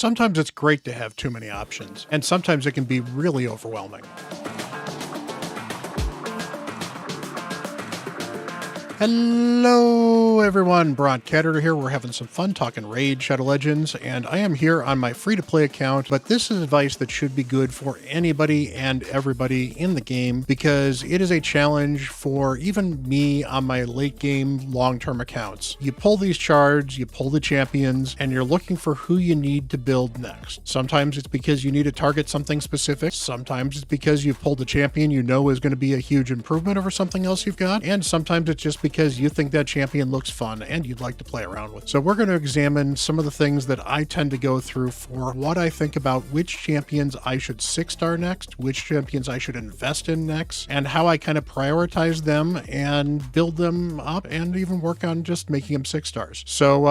Sometimes it's great to have too many options, and sometimes it can be really overwhelming. Hello everyone, Bront, CatHerder here. We're having some fun talking Raid Shadow Legends, and I am here on my free-to-play account, but this is advice that should be good for anybody and everybody in the game, because it is a challenge for even me on my late-game long-term accounts. You pull these shards, you pull the champions, and you're looking for who you need to build next. Sometimes it's because you need to target something specific, sometimes it's because you've pulled a champion you know is going to be a huge improvement over something else you've got, and sometimes it's just because you think that champion looks fun and you'd like to play around with. So we're going to examine some of the things that I tend to go through for what I think about which champions I should 6-star next, which champions I should invest in next, and how I kind of prioritize them and build them up and even work on just making them 6-stars. So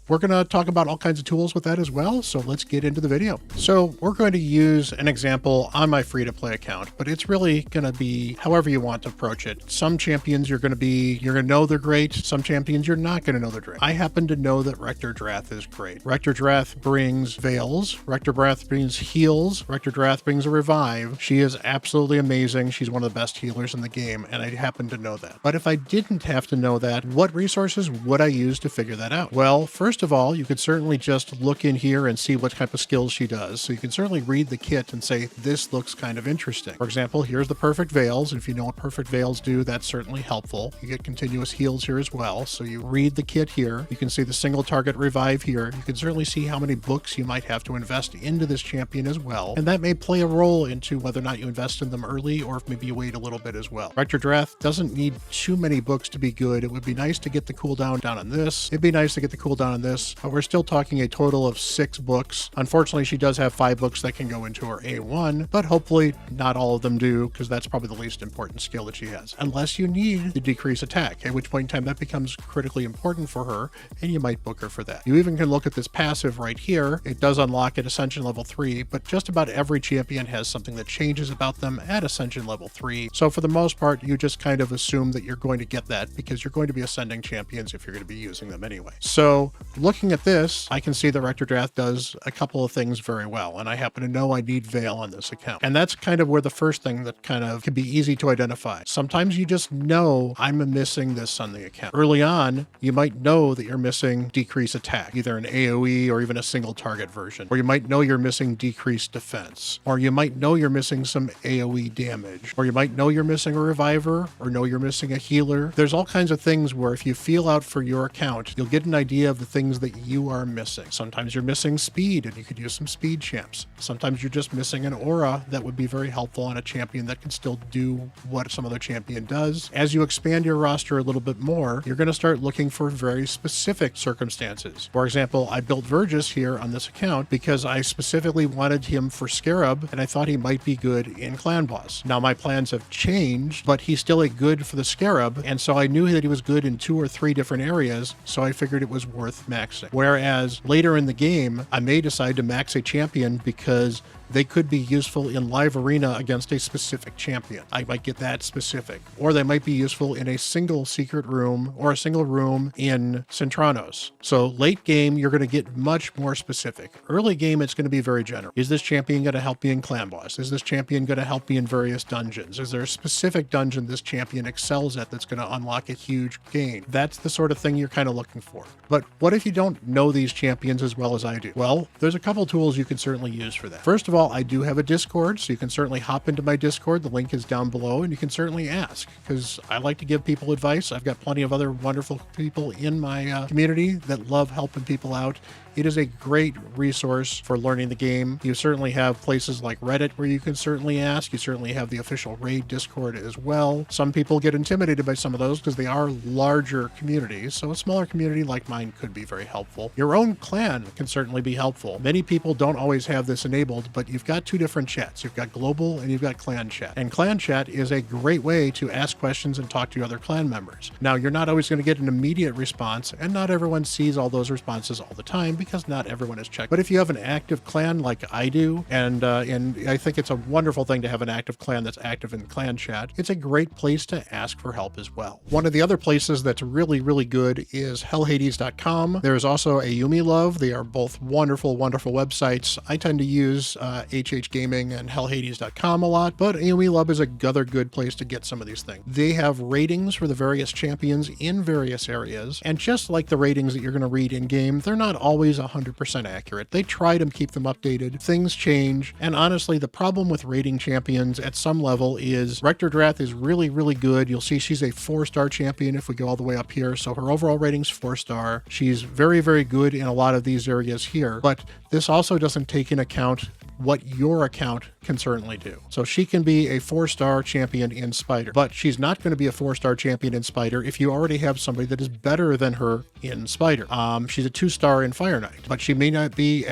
we're going to talk about all kinds of tools with that as well. So let's get into the video. So we're going to use an example on my free-to-play account, but it's really going to be however you want to approach it. Some champions you're going to know they're great. Some champions you're not going to know they're great. I happen to know that Rector Drath is great. Rector Drath brings Veils. Rector Drath brings heals. Rector Drath brings a revive. She is absolutely amazing. She's one of the best healers in the game, and I happen to know that. But if I didn't have to know that, what resources would I use to figure that out? Well, first of all, you could certainly just look in here and see what type of skills she does. So you can certainly read the kit and say, this looks kind of interesting. For example, here's the perfect Veils. If you know what perfect Veils do, that's certainly helpful. You get continuous heals here as well. So you read the kit here. You can see the single target revive here. You can certainly see how many books you might have to invest into this champion as well. And that may play a role into whether or not you invest in them early or if maybe you wait a little bit as well. Rector Drath doesn't need too many books to be good. It would be nice to get the cooldown down on this. It'd be nice to get the cooldown on this. But we're still talking a total of 6 books. Unfortunately, she does have 5 books that can go into her A1, but hopefully not all of them do, because that's probably the least important skill that she has. Unless you need the decrease attack, at which point in time that becomes critically important for her, and you might book her for that. You even can look at this passive right here. It does unlock at Ascension level 3, but just about every champion has something that changes about them at Ascension level 3. So for the most part, you just kind of assume that you're going to get that because you're going to be ascending champions if you're going to be using them anyway. So looking at this, I can see that Rector Drath does a couple of things very well, and I happen to know I need Veil on this account. And that's kind of where the first thing that kind of can be easy to identify. Sometimes you just know I'm missing this on the account. Early on, you might know that you're missing decrease attack, either an AoE or even a single target version. Or you might know you're missing decreased defense. Or you might know you're missing some AoE damage. Or you might know you're missing a reviver, or know you're missing a healer. There's all kinds of things where if you feel out for your account, you'll get an idea of the things that you are missing. Sometimes you're missing speed, and you could use some speed champs. Sometimes you're just missing an aura that would be very helpful on a champion that can still do what some other champion does. As you expand your roster a little bit more, you're going to start looking for very specific circumstances. For example, I built Vergis here on this account because I specifically wanted him for Scarab, and I thought he might be good in Clan Boss. Now my plans have changed, but he's still a good for the Scarab, and so I knew that he was good in 2 or 3 different areas, so I figured it was worth maxing. Whereas later in the game, I may decide to max a champion because they could be useful in live arena against a specific champion. I might get that specific. Or they might be useful in a single secret room or a single room in Centranos. So late game, you're going to get much more specific. Early game, it's going to be very general. Is this champion going to help me in Clan Boss? Is this champion going to help me in various dungeons? Is there a specific dungeon this champion excels at that's going to unlock a huge gain? That's the sort of thing you're kind of looking for. But what if you don't know these champions as well as I do? Well, there's a couple tools you can certainly use for that. First of all, I do have a Discord, so you can certainly hop into my Discord. The link is down below, and you can certainly ask, because I like to give people advice. I've got plenty of other wonderful people in my community that love helping people out. It is a great resource for learning the game. You certainly have places like Reddit where you can certainly ask. You certainly have the official Raid Discord as well. Some people get intimidated by some of those because they are larger communities, so a smaller community like mine could be very helpful. Your own clan can certainly be helpful. Many people don't always have this enabled, but you've got 2 different chats. You've got global and you've got clan chat. And clan chat is a great way to ask questions and talk to your other clan members. Now, you're not always going to get an immediate response, and not everyone sees all those responses all the time, because not everyone is checked. But if you have an active clan like I do, and I think it's a wonderful thing to have an active clan that's active in clan chat, it's a great place to ask for help as well. One of the other places that's really, really good is hellhades.com. There's also a Yumi Love. They are both wonderful, wonderful websites. I tend to use HH Gaming and hellhades.com a lot, but Yumi Love is another good place to get some of these things. They have ratings for the various champions in various areas, and just like the ratings that you're going to read in game, they're not always 100% accurate. They try to keep them updated. Things change, and honestly, the problem with rating champions at some level is Rektordrath is really, really good. You'll see she's a 4-star champion if we go all the way up here, so her overall rating's 4-star. She's very, very good in a lot of these areas here, but this also doesn't take into account what your account can certainly do. So she can be a 4-star champion in Spider, but she's not going to be a 4-star champion in Spider if you already have somebody that is better than her in Spider. She's a 2-star in Fire Knight, but she may not be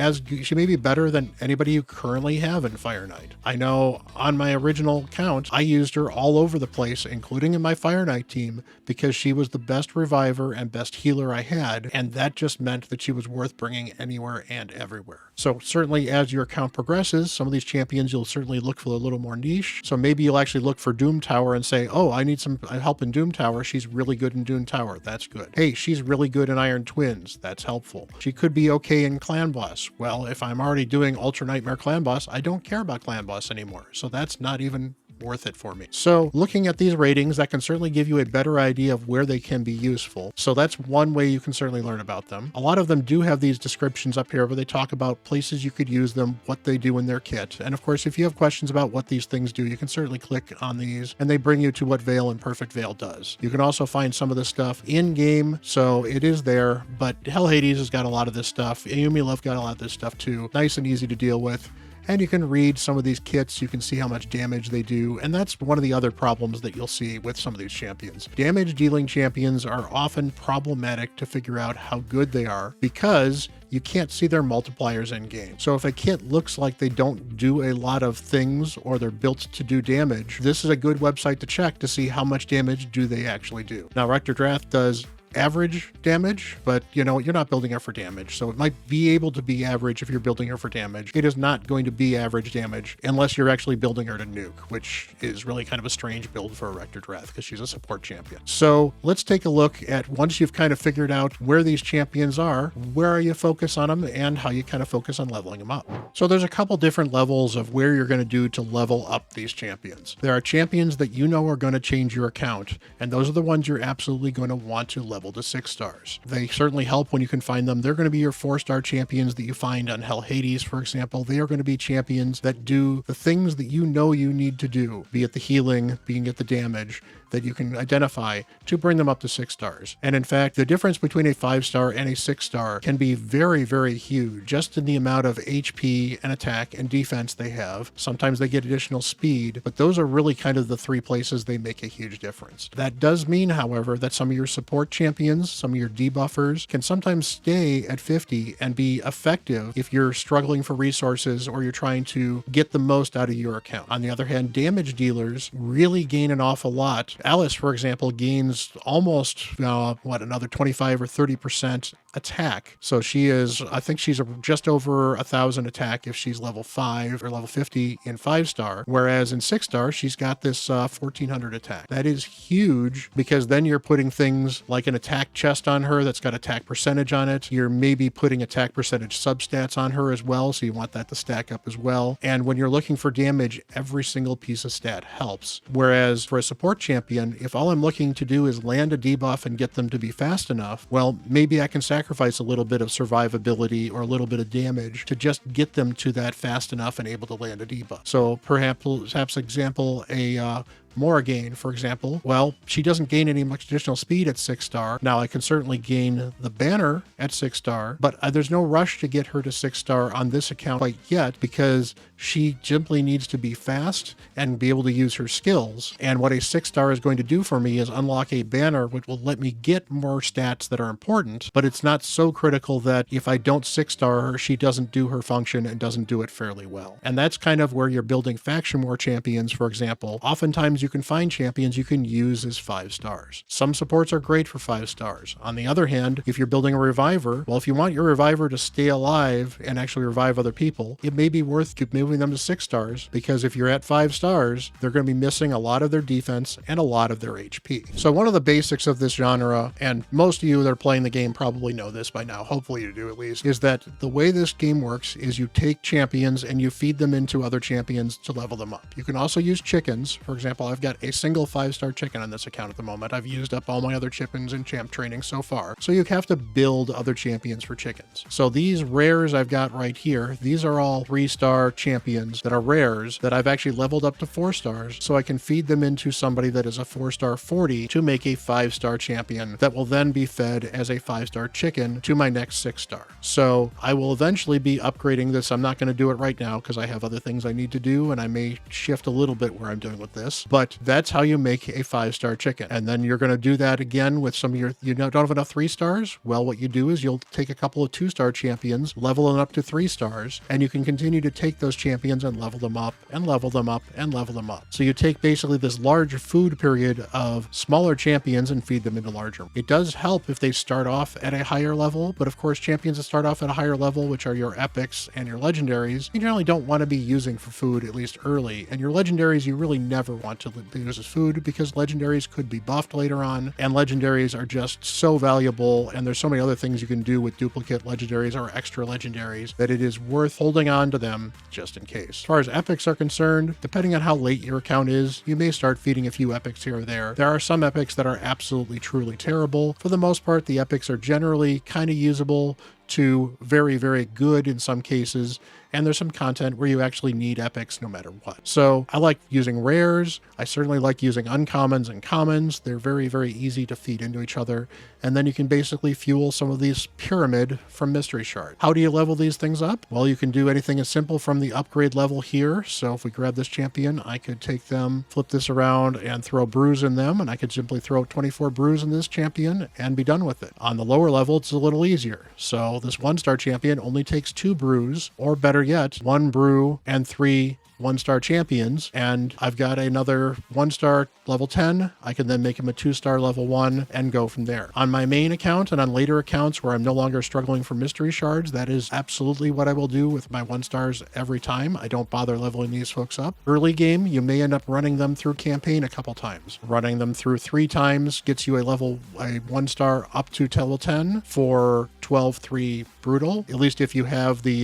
she may be better than anybody you currently have in Fire Knight. I know on my original account, I used her all over the place, including in my Fire Knight team, because she was the best reviver and best healer I had, and that just meant that she was worth bringing anywhere and everywhere. So certainly as your account progresses, some of these champions you'll certainly look for a little more niche. So maybe you'll actually look for Doom Tower and say, oh, I need some help in Doom Tower. She's really good in Doom Tower. That's good. Hey, she's really good in Iron Twins. That's helpful. She could be okay in Clan Boss. Well, if I'm already doing Ultra Nightmare Clan Boss, I don't care about Clan Boss anymore. So that's not even worth it for me. So looking at these ratings, that can certainly give you a better idea of where they can be useful. So that's one way you can certainly learn about them. A lot of them do have these descriptions up here where they talk about places you could use them, what they do in their kit. And of course, if you have questions about what these things do, you can certainly click on these and they bring you to what Veil and Perfect Veil does. You can also find some of this stuff in game, so it is there, but Hell Hades has got a lot of this stuff. Yumi Love got a lot of this stuff too. Nice and easy to deal with. And you can read some of these kits, you can see how much damage they do, and that's one of the other problems that you'll see with some of these champions. Damage dealing champions are often problematic to figure out how good they are because you can't see their multipliers in game. So if a kit looks like they don't do a lot of things or they're built to do damage, this is a good website to check to see how much damage do they actually do. Now, Rektordrath does average damage, but you know, you're not building her for damage, so it might be able to be average if you're building her for damage. It is not going to be average damage unless you're actually building her to nuke, which is really kind of a strange build for a Rektordrath because she's a support champion. So let's take a look at, once you've kind of figured out where these champions are, where you focus on them and how you kind of focus on leveling them up. So there's a couple different levels of where you're going to do to level up these champions. There are champions that you know are going to change your account, and those are the ones you're absolutely going to want to level to 6 stars. They certainly help when you can find them. They're going to be your 4-star champions that you find on Hell Hades, for example. They are going to be champions that do the things that you know you need to do, be it the healing, be it the damage, that you can identify to bring them up to 6 stars. And in fact, the difference between a 5-star and a 6-star can be very, very huge, just in the amount of HP and attack and defense they have. Sometimes they get additional speed, but those are really kind of the 3 places they make a huge difference. That does mean, however, that some of your support champions, some of your debuffers can sometimes stay at 50 and be effective if you're struggling for resources or you're trying to get the most out of your account. On the other hand, damage dealers really gain an awful lot. Alice, for example, gains almost, another 25 or 30% attack. So she is, I think she's just over 1,000 attack if she's level 5 or level 50 in 5-star, whereas in 6-star, she's got this 1,400 attack. That is huge because then you're putting things like an attack chest on her that's got attack percentage on it. You're maybe putting attack percentage substats on her as well, so you want that to stack up as well. And when you're looking for damage, every single piece of stat helps. Whereas for a support champion, if all I'm looking to do is land a debuff and get them to be fast enough, well, maybe I can sacrifice a little bit of survivability or a little bit of damage to just get them to that fast enough and able to land a debuff. So perhaps example, a Morrigan, for example, well, she doesn't gain any much additional speed at 6-star. Now, I can certainly gain the banner at 6-star, but there's no rush to get her to 6-star on this account quite yet because she simply needs to be fast and be able to use her skills. And what a 6-star is going to do for me is unlock a banner which will let me get more stats that are important, but it's not so critical that if I don't 6-star her, she doesn't do her function and doesn't do it fairly well. And that's kind of where you're building faction war champions, for example. Oftentimes you can find champions you can use as 5 stars. Some supports are great for 5 stars. On the other hand, if you're building a reviver, well, if you want your reviver to stay alive and actually revive other people, it may be worth moving them to 6 stars, because if you're at 5 stars, they're going to be missing a lot of their defense and a lot of their HP. So one of the basics of this genre, and most of you that are playing the game probably know this by now, hopefully you do at least, is that the way this game works is you take champions and you feed them into other champions to level them up. You can also use chickens. For example, I've got a single 5-star chicken on this account at the moment. I've used up all my other chickens in champ training so far. So you have to build other champions for chickens. So these rares I've got right here, these are all 3-star champions that are rares that I've actually leveled up to 4 stars, so I can feed them into somebody that is a 4-star 40 to make a 5-star champion that will then be fed as a 5-star chicken to my next 6-star. So I will eventually be upgrading this. I'm not going to do it right now because I have other things I need to do, and I may shift a little bit where I'm doing with this, but that's how you make a 5-star chicken. And then you're going to do that again with some of your, don't have enough 3 stars? Well, what you do is you'll take a couple of 2-star champions, level them up to 3 stars, and you can continue to take those champions and level them up and level them up and level them up. So you take basically this large food period of smaller champions and feed them into larger. It does help if they start off at a higher level, but of course champions that start off at a higher level, which are your epics and your legendaries, you generally don't want to be using for food, at least early. And your legendaries you really never want to use as food, because legendaries could be buffed later on, and legendaries are just so valuable, and there's so many other things you can do with duplicate legendaries or extra legendaries that it is worth holding on to them just in case. As far as epics are concerned, depending on how late your account is, you may start feeding a few epics here or there. There are some epics that are absolutely truly terrible. For the most part, the epics are generally kind of usable to very, very good in some cases, and there's some content where you actually need epics no matter what. So I like using rares. I certainly like using uncommons and commons. They're very, very easy to feed into each other, and then you can basically fuel some of these pyramid from mystery shard. How do you level these things up? Well, you can do anything as simple from the upgrade level here. So if we grab this champion, I could take them, flip this around, and throw brews in them, and I could simply throw 24 brews in this champion and be done with it. On the lower level, it's a little easier. So this 1-star champion only takes 2 brews, or better yet, 1 brew and 3 1-star champions, and I've got another 1-star level 10. I can then make him a 2-star level 1 and go from there. On my main account and on later accounts where I'm no longer struggling for mystery shards, that is absolutely what I will do with my 1-stars every time. I don't bother leveling these folks up. Early game, you may end up running them through campaign a couple times. Running them through 3 times gets you a 1-star up to level 10 for 12-3 brutal, at least if you have the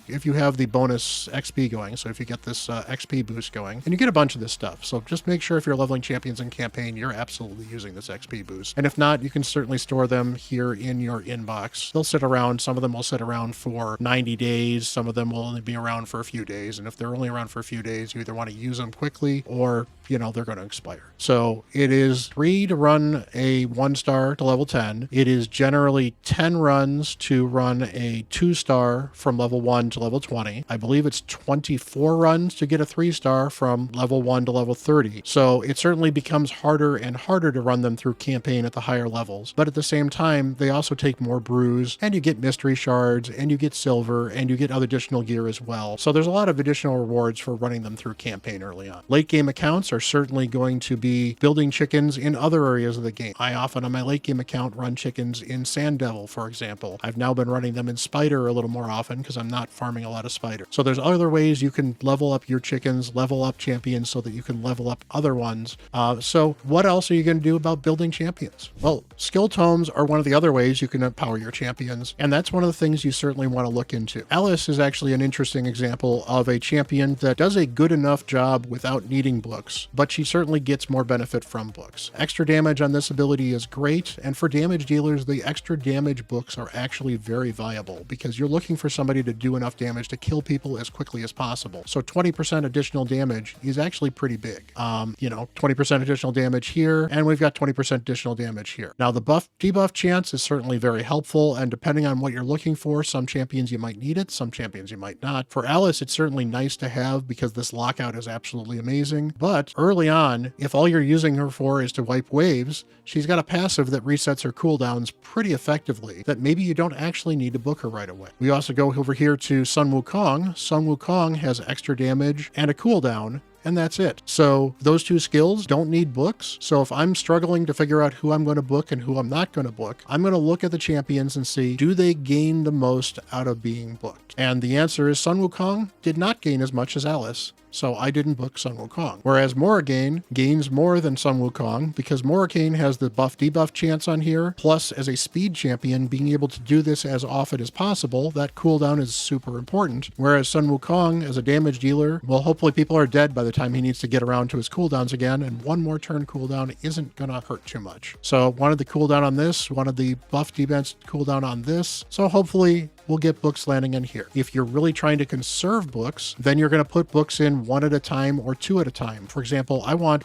if you have the bonus XP going. So if you get this XP boost going, and you get a bunch of this stuff. So just make sure if you're leveling champions in campaign, you're absolutely using this XP boost. And if not, you can certainly store them here in your inbox. They'll sit around. Some of them will sit around for 90 days. Some of them will only be around for a few days. And if they're only around for a few days, you either want to use them quickly or, they're going to expire. So it is free to run a 1-star to level 10. It is generally 10 runs to run a 2-star from level 1 to level 20. I believe it's 24 runs to get a 3-star from level 1 to level 30. So it certainly becomes harder and harder to run them through campaign at the higher levels. But at the same time, they also take more brews, and you get mystery shards, and you get silver, and you get other additional gear as well. So there's a lot of additional rewards for running them through campaign early on. Late game accounts are certainly going to be building chickens in other areas of the game. I often on my late game account run chickens in Sand Devil, for example. I've now been running them in Spider a little more often because I'm not farming a lot of Spider. So there's other ways you can level up your chickens, level up champions so that you can level up other ones. So what else are you going to do about building champions? Well, skill tomes are one of the other ways you can empower your champions, and that's one of the things you certainly want to look into. Alice is actually an interesting example of a champion that does a good enough job without needing books, but she certainly gets more benefit from books. Extra damage on this ability is great, and for damage dealers, the extra damage books are actually very viable because you're looking for somebody to do enough damage to kill people as quickly as possible. So 20% additional damage is actually pretty big. 20% additional damage here, and we've got 20% additional damage here. Now the debuff chance is certainly very helpful, and depending on what you're looking for, some champions you might need it, some champions you might not. For Alice, it's certainly nice to have because this lockout is absolutely amazing, but early on, if all you're using her for is to wipe waves, she's got a passive that resets her cooldowns pretty effectively that maybe you don't actually need to book her right away. We also go over here to Sun Wukong. Sun Wukong has extra damage and a cooldown, and that's it. So those two skills don't need books. So if I'm struggling to figure out who I'm going to book and who I'm not going to book, I'm going to look at the champions and see, do they gain the most out of being booked? And the answer is Sun Wukong did not gain as much as Alice. So I didn't book Sun Wukong. Whereas Morrigan gains more than Sun Wukong because Morrigan has the buff debuff chance on here. Plus, as a speed champion, being able to do this as often as possible, that cooldown is super important. Whereas Sun Wukong, as a damage dealer, well, hopefully people are dead by the time he needs to get around to his cooldowns again, and one more turn cooldown isn't gonna hurt too much. So wanted the cooldown on this, wanted the buff defense cooldown on this. So hopefully we'll get books landing in here. If you're really trying to conserve books, then you're going to put books in one at a time or two at a time. For example, I want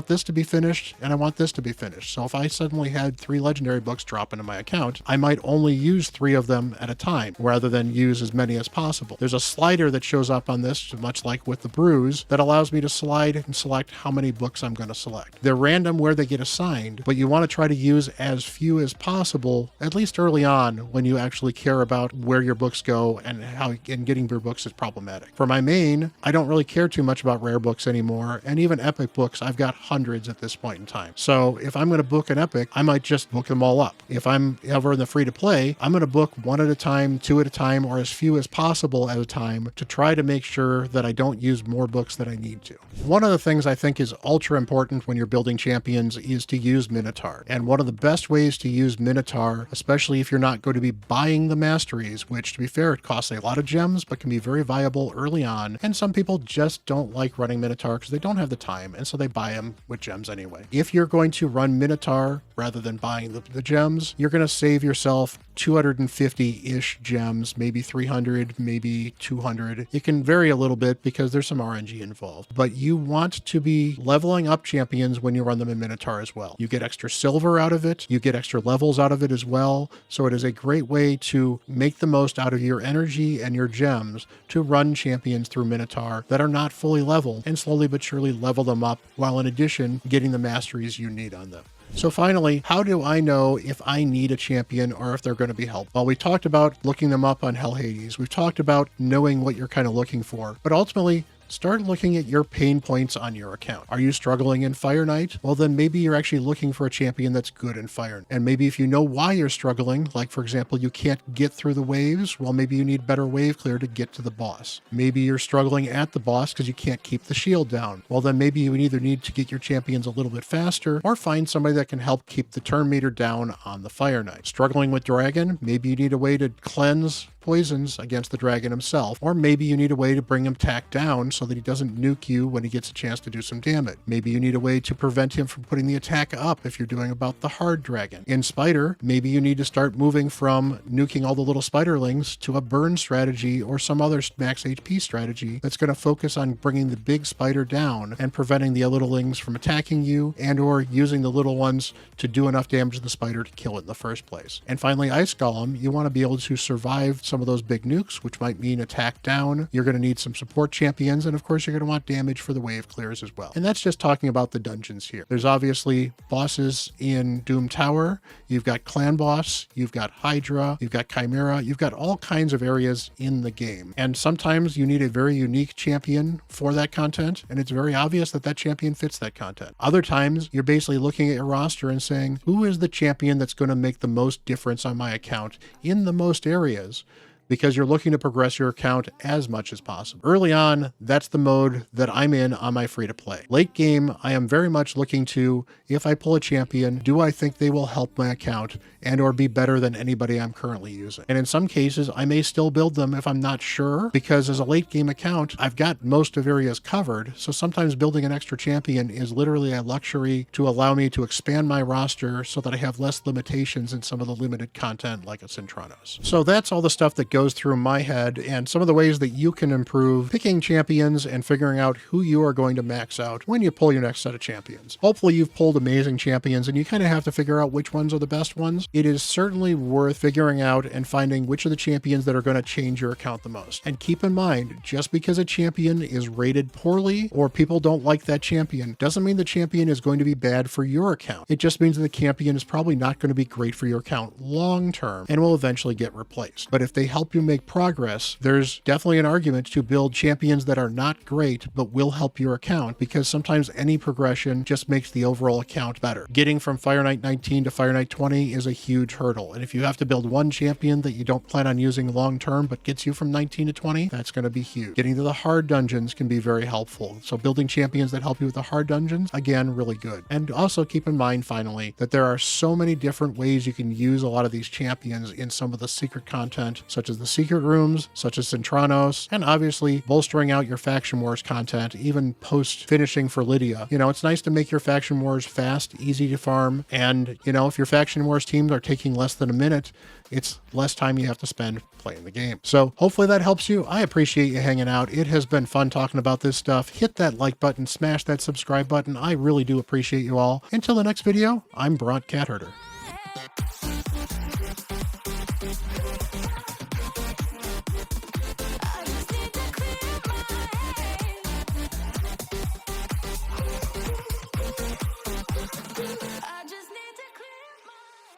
this to be finished and I want this to be finished. So if I suddenly had 3 legendary books drop into my account, I might only use 3 of them at a time rather than use as many as possible. There's a slider that shows up on this, much like with the brews, that allows me to slide and select how many books I'm going to select. They're random where they get assigned, but you want to try to use as few as possible, at least early on, when you actually care about where your books go and how getting your books is problematic. For my main, I don't really care too much about rare books anymore, and even epic books, I've got hundreds at this point in time. So if I'm going to book an epic, I might just book them all up. If I'm ever in the free to play, I'm going to book 1 at a time, 2 at a time, or as few as possible at a time to try to make sure that I don't use more books than I need to. One of the things I think is ultra important when you're building champions is to use Minotaur. And one of the best ways to use Minotaur, especially if you're not going to be buying the Masteries, which to be fair, it costs a lot of gems, but can be very viable early on. And some people just don't like running Minotaur because they don't have the time, and so they buy them with gems anyway. If you're going to run Minotaur rather than buying the gems, you're going to save yourself 250-ish gems, maybe 300, maybe 200. It can vary a little bit because there's some RNG involved, but you want to be leveling up champions when you run them in Minotaur as well. You get extra silver out of it, you get extra levels out of it as well, so it is a great way to make the most out of your energy and your gems to run champions through Minotaur that are not fully leveled and slowly but surely level them up while in addition getting the masteries you need on them. So finally, how do I know if I need a champion or if they're going to be helped? Well, we talked about looking them up on Hell Hades. We've talked about knowing what you're kind of looking for, but ultimately, start looking at your pain points on your account. Are you struggling in Fire Knight? Well, then maybe you're actually looking for a champion that's good in Fire. And maybe if you know why you're struggling, like for example, you can't get through the waves, well, maybe you need better wave clear to get to the boss. Maybe you're struggling at the boss because you can't keep the shield down. Well, then maybe you either need to get your champions a little bit faster or find somebody that can help keep the turn meter down on the Fire Knight. Struggling with Dragon? Maybe you need a way to cleanse poisons against the dragon himself, or maybe you need a way to bring him tack down so that he doesn't nuke you when he gets a chance to do some damage. Maybe you need a way to prevent him from putting the attack up if you're doing about the hard dragon. In Spider, maybe you need to start moving from nuking all the little spiderlings to a burn strategy or some other max HP strategy that's going to focus on bringing the big spider down and preventing the littlelings from attacking you and or using the little ones to do enough damage to the spider to kill it in the first place. And finally, Ice Golem, you want to be able to survive some of those big nukes, which might mean attack down. You're going to need some support champions, and of course you're going to want damage for the wave clears as well. And that's just talking about the dungeons here. There's obviously bosses in Doom Tower. You've got Clan Boss, you've got Hydra, you've got Chimera, you've got all kinds of areas in the game. And sometimes you need a very unique champion for that content, and it's very obvious that that champion fits that content. Other times you're basically looking at your roster and saying, who is the champion that's going to make the most difference on my account in the most areas? Because you're looking to progress your account as much as possible. Early on, that's the mode that I'm in on my free-to-play. Late game, I am very much looking to, if I pull a champion, do I think they will help my account and or be better than anybody I'm currently using? And in some cases, I may still build them if I'm not sure, because as a late game account, I've got most of areas covered, so sometimes building an extra champion is literally a luxury to allow me to expand my roster so that I have less limitations in some of the limited content like a Centranos. So that's all the stuff that goes through my head and some of the ways that you can improve picking champions and figuring out who you are going to max out when you pull your next set of champions. Hopefully you've pulled amazing champions and you kind of have to figure out which ones are the best ones. It is certainly worth figuring out and finding which are the champions that are going to change your account the most. And keep in mind, just because a champion is rated poorly or people don't like that champion doesn't mean the champion is going to be bad for your account. It just means that the champion is probably not going to be great for your account long term and will eventually get replaced. But if they help help you make progress, there's definitely an argument to build champions that are not great but will help your account, because sometimes any progression just makes the overall account better. Getting from Fire Knight 19 to Fire Knight 20 is a huge hurdle, and if you have to build one champion that you don't plan on using long term but gets you from 19 to 20, that's going to be huge. Getting to the hard dungeons can be very helpful, so building champions that help you with the hard dungeons, again, really good. And also keep in mind, finally, that there are so many different ways you can use a lot of these champions in some of the secret content, such as the secret rooms, such as Centranos, and obviously bolstering out your Faction Wars content, even post-finishing for Lydia. You know, it's nice to make your Faction Wars fast, easy to farm, and, you know, if your Faction Wars teams are taking less than a minute, it's less time you have to spend playing the game. So hopefully that helps you. I appreciate you hanging out. It has been fun talking about this stuff. Hit that like button, smash that subscribe button. I really do appreciate you all. Until the next video, I'm Bront CatHerder.